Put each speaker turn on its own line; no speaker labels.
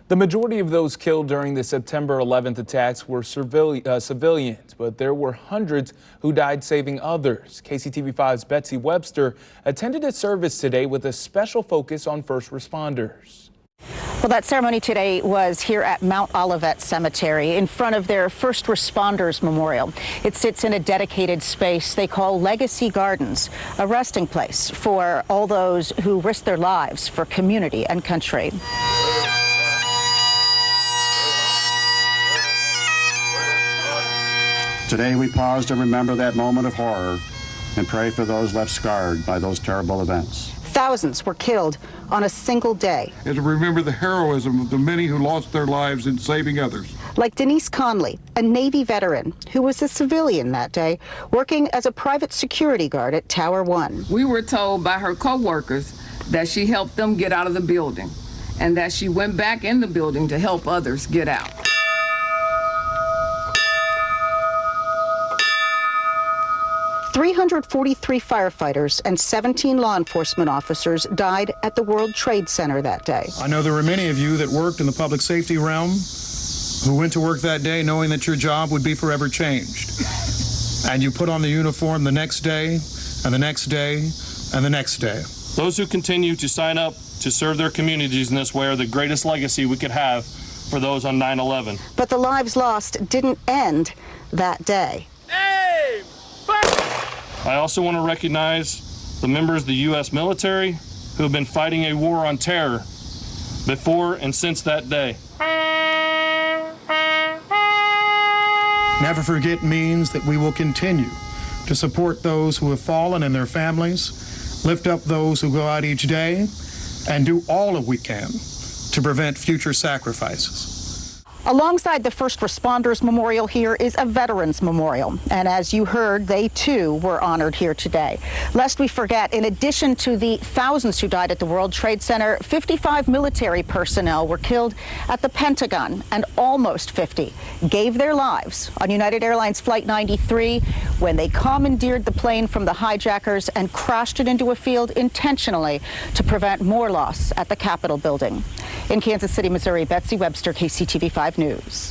The majority of those killed during the September 11th attacks were civilians, but there were hundreds who died saving others. KCTV5's Betsy Webster attended a service today with a special focus on first responders.
Well, that ceremony today was here at Mount Olivet Cemetery in front of their First Responders Memorial. It sits in a dedicated space they call Legacy Gardens, a resting place for all those who risked their lives for community and country.
Today we pause to remember that moment of horror and pray for those left scarred by those terrible events.
Thousands were killed on a single day.
And to remember the heroism of the many who lost their lives in saving others.
Like Denise Conley, a Navy veteran who was a civilian that day, working as a private security guard at Tower 1.
We were told by her co-workers that she helped them get out of the building and that she went back in the building to help others get out.
"343 firefighters and 17 law enforcement officers died at the World Trade Center that day.
I know there were many of you that worked in the public safety realm who went to work that day knowing that your job would be forever changed. And you put on the uniform the next day, and the next day, and the next day.
Those who continue to sign up to serve their communities in this way are the greatest legacy we could have for those on 9/11.
But the lives lost didn't end that day.
I also want to recognize the members of the U.S. military who have been fighting a war on terror before and since that day.
Never forget means that we will continue to support those who have fallen and their families, lift up those who go out each day, and do all that we can to prevent future sacrifices.
Alongside the First Responders Memorial here is a Veterans Memorial. And as you heard, they too were honored here today. Lest we forget, in addition to the thousands who died at the World Trade Center, 55 military personnel were killed at the Pentagon, and almost 50 gave their lives on United Airlines Flight 93 when they commandeered the plane from the hijackers and crashed it into a field intentionally to prevent more loss at the Capitol building. In Kansas City, Missouri, Betsy Webster, KCTV5 News.